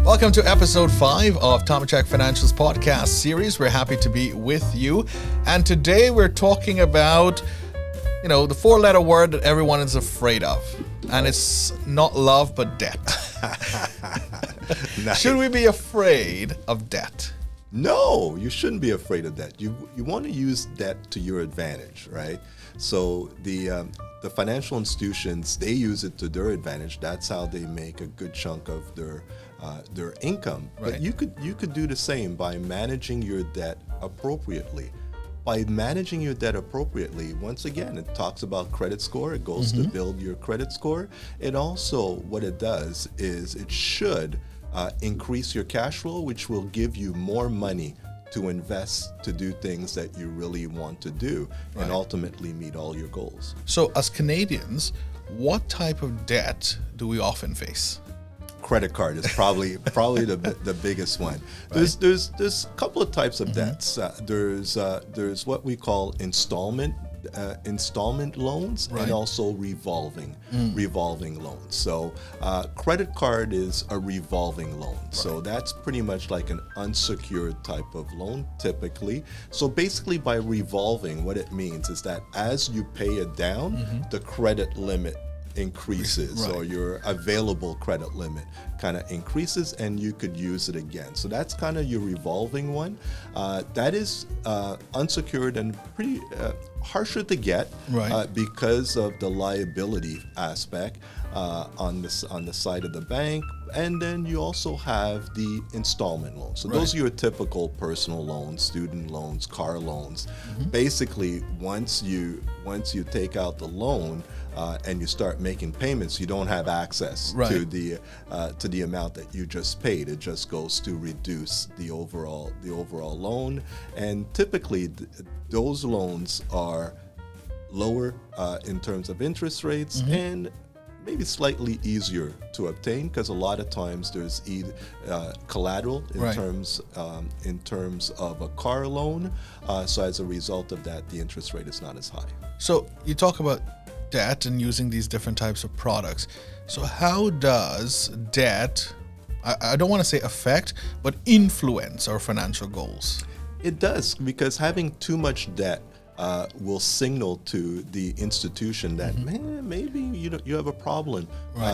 Welcome to episode 5 of Tomiczek Financial's Podcast Series. We're happy to be with you. And today we're talking about, the 4-letter word that everyone is afraid of. And it's not love, but debt. Nice. Should we be afraid of debt? No, you shouldn't be afraid of that. You want to use debt to your advantage, right? So the financial institutions, they use it to their advantage. That's how they make a good chunk of their income. Right. But you could do the same by managing your debt appropriately. By managing your debt appropriately, once again, it talks about credit score. It goes to build your credit score. It also, what it does is it should increase your cash flow, which will give you more money to invest, to do things that you really want to do, and ultimately meet all your goals. So as Canadians, what type of debt do we often face? Credit card is probably the biggest one. Right. There's a couple of types of debts. There's what we call installment loans, Right. and also revolving loans. So credit card is a revolving loan. So that's pretty much like an unsecured type of loan typically. So basically by revolving, what it means is that as you pay it down, the credit limit increases, Right. or your available credit limit kind of increases, and you could use it again. So that's kind of your revolving one. That is unsecured and pretty harsher to get, Right. because of the liability aspect on the side of the bank. And then you also have the installment loans. So those are your typical personal loans, student loans, car loans. Basically, once you take out the loan and you start making payments, you don't have access to the amount that you just paid. It just goes to reduce the overall loan. And typically, those loans are lower in terms of interest rates and maybe slightly easier to obtain, because a lot of times there's collateral in terms of a car loan. So as a result of that, the interest rate is not as high. So you talk about debt and using these different types of products. So how does debt, I don't want to say affect, but influence our financial goals? It does, because having too much debt will signal to the institution that maybe you have a problem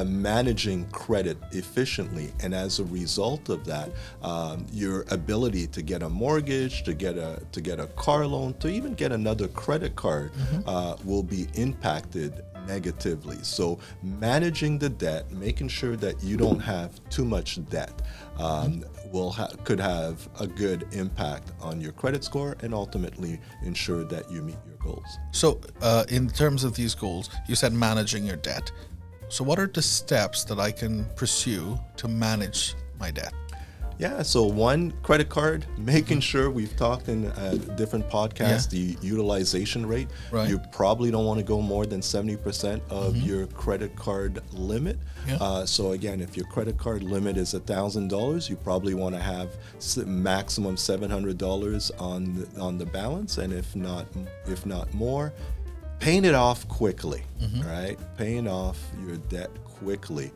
managing credit efficiently, and as a result of that, your ability to get a mortgage, to get a car loan, to even get another credit card will be impacted negatively. So managing the debt, making sure that you don't have too much debt, could have a good impact on your credit score, and ultimately ensure that you meet your goals. So in terms of these goals, you said managing your debt. So what are the steps that I can pursue to manage my debt? Yeah, so one, credit card, making sure, we've talked in different podcasts, the utilization rate. Right. You probably don't want to go more than 70% of your credit card limit. So again, if your credit card limit is $1,000, you probably want to have maximum $700 on the balance, and if not more, paying it off quickly, right? Paying off your debt quickly.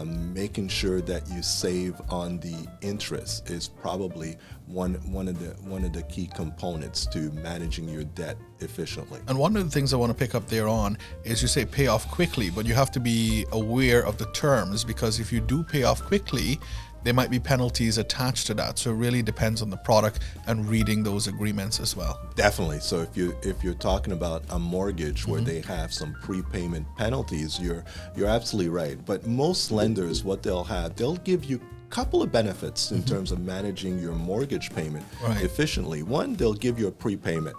Making sure that you save on the interest is probably one of the key components to managing your debt efficiently. And one of the things I want to pick up there on is you say pay off quickly, but you have to be aware of the terms, because if you do pay off quickly, there might be penalties attached to that. So it really depends on the product and reading those agreements as well. Definitely. So if you're talking about a mortgage where they have some prepayment penalties, you're absolutely right. But most lenders, what they'll give you a couple of benefits in terms of managing your mortgage payment efficiently. One, they'll give you a prepayment.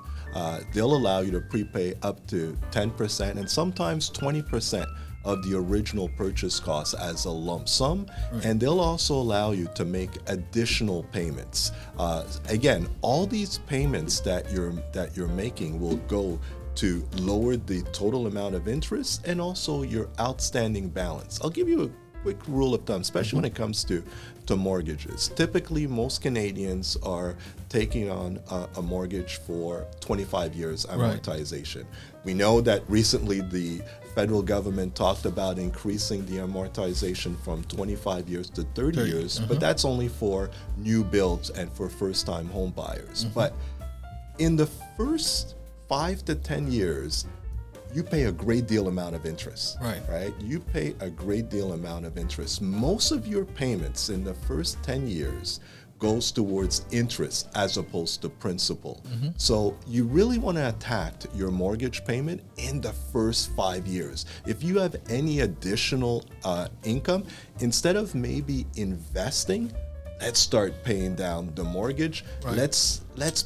They'll allow you to prepay up to 10% and sometimes 20% of the original purchase cost as a lump sum, and they'll also allow you to make additional payments. Again, all these payments that you're making will go to lower the total amount of interest and also your outstanding balance. I'll give you a quick rule of thumb, especially when it comes to mortgages. Typically, most Canadians are taking on a mortgage for 25 years amortization. We know that recently the federal government talked about increasing the amortization from 25 years to 30 years, but that's only for new builds and for first-time home buyers. But in the first 5 to 10 years, you pay a great deal amount of interest, right? You pay a great deal amount of interest. Most of your payments in the first 10 years goes towards interest as opposed to principal. So you really want to attack your mortgage payment in the first 5 years. If you have any additional income, instead of maybe investing, let's start paying down the mortgage. Let's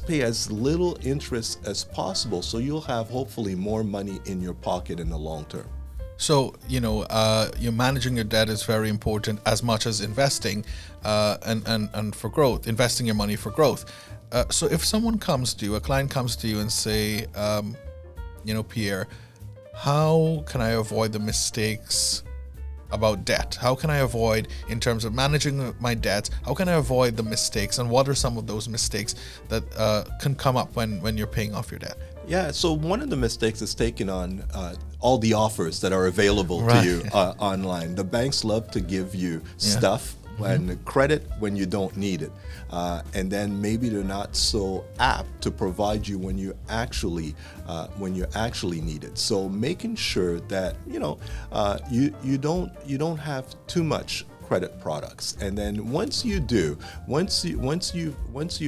pay as little interest as possible, so you'll have hopefully more money in your pocket in the long term. So, you're managing your debt is very important as much as investing and for growth, investing your money for growth. So if someone comes to you, a client comes to you and say, Pierre, how can I avoid the mistakes about debt? How can I avoid, in terms of managing my debts, how can I avoid the mistakes, and what are some of those mistakes that can come up when you're paying off your debt? Yeah, so one of the mistakes is taking on all the offers that are available to you online. The banks love to give you stuff and credit when you don't need it. And then maybe they're not so apt to provide you when you actually need it. So making sure that you don't have too much credit products. And then once you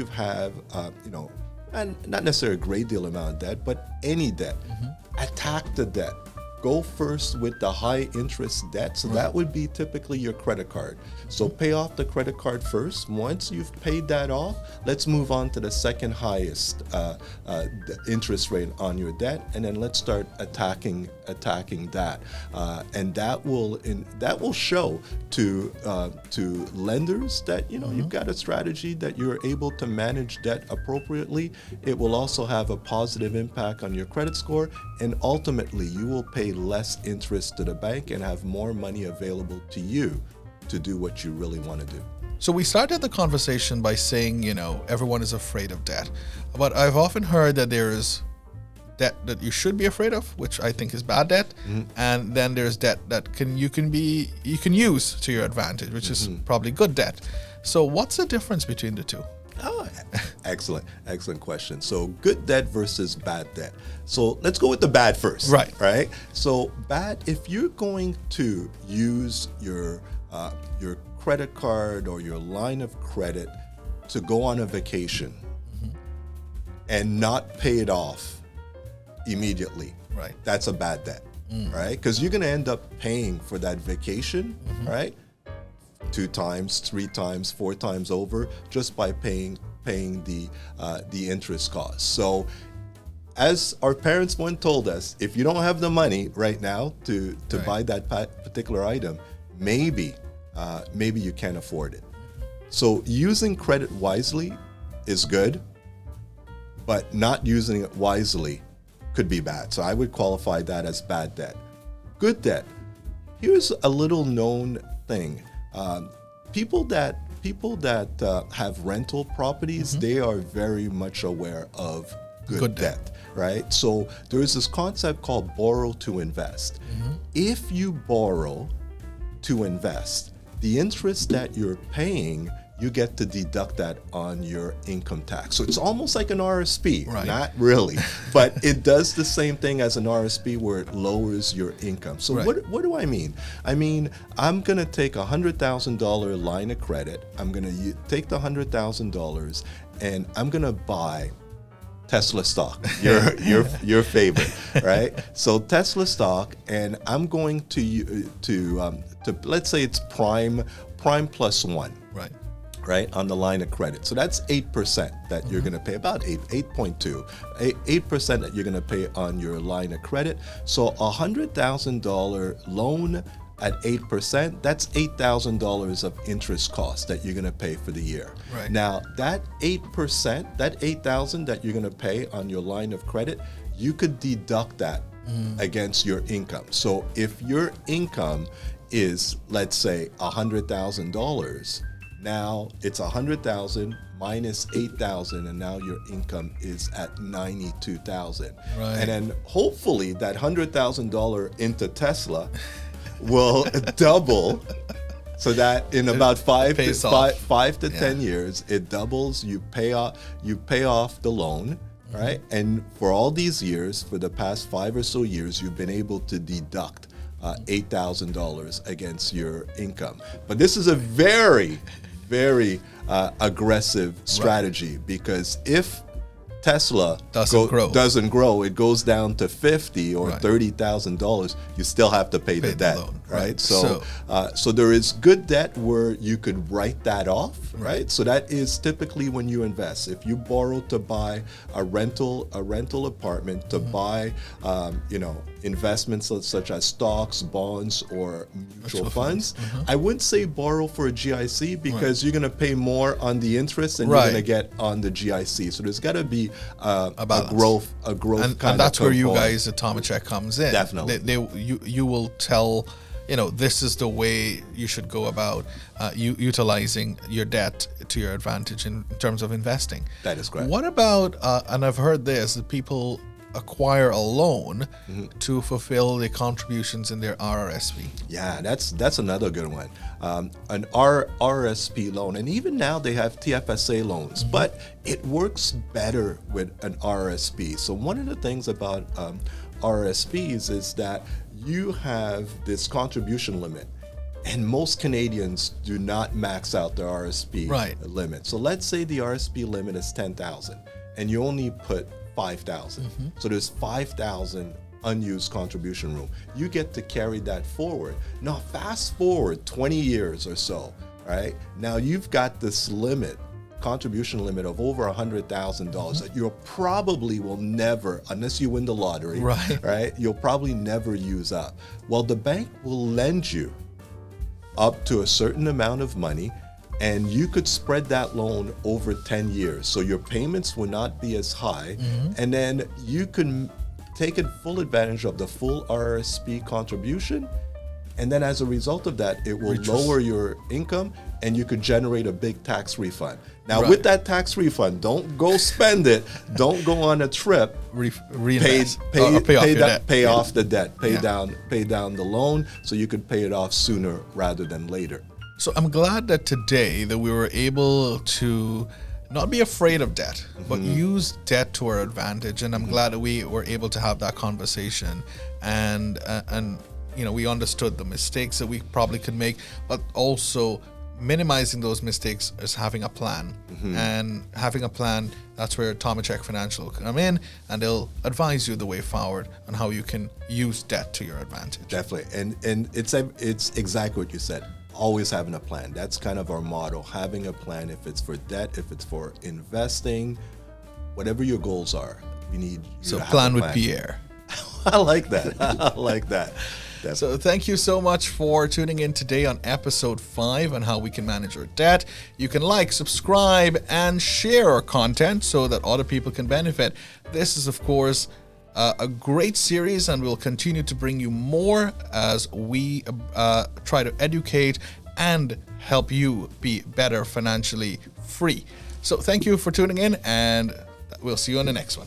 have and not necessarily a great deal amount of debt, but any debt, attack the debt. Go first with the high interest debt. So that would be typically your credit card. So pay off the credit card first. Once you've paid that off, let's move on to the second highest interest rate on your debt, and then let's start attacking that. And that will show to lenders that you've got a strategy that you're able to manage debt appropriately. It will also have a positive impact on your credit score, and ultimately you will pay less interest to the bank and have more money available to you to do what you really want to do. So we started the conversation by saying, everyone is afraid of debt. But I've often heard that there is debt that you should be afraid of, which I think is bad debt. And then there's debt that you can use to your advantage, which is probably good debt. So what's the difference between the two? Oh, excellent question. So good debt versus bad debt. So let's go with the bad first. Right. So bad, if you're going to use your credit card or your line of credit to go on a vacation and not pay it off immediately, that's a bad debt, right? Because you're going to end up paying for that vacation, right? 2 times, 3 times, 4 times over just by paying the interest cost. So as our parents once told us, if you don't have the money right now to buy that particular item, maybe you can't afford it. So using credit wisely is good, but not using it wisely could be bad. So I would qualify that as bad debt. Good debt. Here's a little known thing. People that have rental properties, they are very much aware of good debt, right? So there is this concept called borrow to invest. If you borrow to invest, the interest that you're paying, you get to deduct that on your income tax. So it's almost like an RSP, not really, but it does the same thing as an RSP where it lowers your income. So what do I mean? I mean, I'm going to take $100,000 line of credit. I'm going to take the $100,000 and I'm going to buy Tesla stock, your favorite, right? So Tesla stock, and I'm going to let's say it's prime plus 1, right, on the line of credit. So that's 8% that you're going to pay, about 8.2, 8% that you're going to pay on your line of credit. So $100,000 loan at 8%, that's $8,000 of interest costs that you're going to pay for the year. Now, that 8%, that $8,000 that you're going to pay on your line of credit, you could deduct that against your income. So if your income is, let's say, $100,000, Now it's 100,000 minus 8,000, and now your income is at 92,000. Right. And then hopefully that $100,000 into Tesla will double, so that in about five to 10 years it doubles. You pay off the loan, right? And for all these years, for the past 5 or so years, you've been able to deduct $8,000 against your income. But this is a very, very aggressive strategy, because if Tesla doesn't grow, it goes down to $50,000 or $30,000, you still have to pay the debt, loan, right? So there is good debt where you could write that off, right? So that is typically when you invest. If you borrow to buy a rental apartment, to buy, investments such as stocks, bonds, or mutual funds, I wouldn't say borrow for a GIC, because you're going to pay more on the interest than you're going to get on the GIC. So there's got to be a growth and that's where you guys at Tomiczek comes in. Definitely, you will tell, this is the way you should go about utilizing your debt to your advantage in terms of investing. That is correct. What about and I've heard this, that people acquire a loan to fulfill the contributions in their RRSP. Yeah, that's another good one. An RRSP loan, and even now they have TFSA loans, but it works better with an RRSP. So one of the things about RRSPs is that you have this contribution limit, and most Canadians do not max out their RRSP limit. So let's say the RRSP limit is 10,000 and you only put 5,000. So there's 5,000 unused contribution room. You get to carry that forward. Now fast forward 20 years or so, right? Now you've got this contribution limit of over $100,000 that you probably will never, unless you win the lottery, right? You'll probably never use up. Well, the bank will lend you up to a certain amount of money, and you could spread that loan over 10 years. So your payments will not be as high. And then you can take full advantage of the full RRSP contribution. And then as a result of that, it will lower your income, and you could generate a big tax refund. Now with that tax refund, don't go spend it. Don't go on a trip. Pay off the debt. Pay down the loan, so you could pay it off sooner rather than later. So I'm glad that today that we were able to not be afraid of debt, but use debt to our advantage. And I'm glad that we were able to have that conversation, and we understood the mistakes that we probably could make, but also minimizing those mistakes is having a plan. And having a plan, that's where Tomiczek Financial will come in, and they'll advise you the way forward on how you can use debt to your advantage. Definitely, and it's exactly what you said. Always having a plan. That's kind of our motto, having a plan. If it's for debt, if it's for investing, whatever your goals are, we need you to have plan a with Pierre. I like that. I like that. Definitely. So thank you so much for tuning in today on episode 5 on how we can manage our debt. You can like, subscribe, and share our content so that other people can benefit. This is, of course, a great series, and we'll continue to bring you more as we try to educate and help you be better financially free. So thank you for tuning in, and we'll see you on the next one.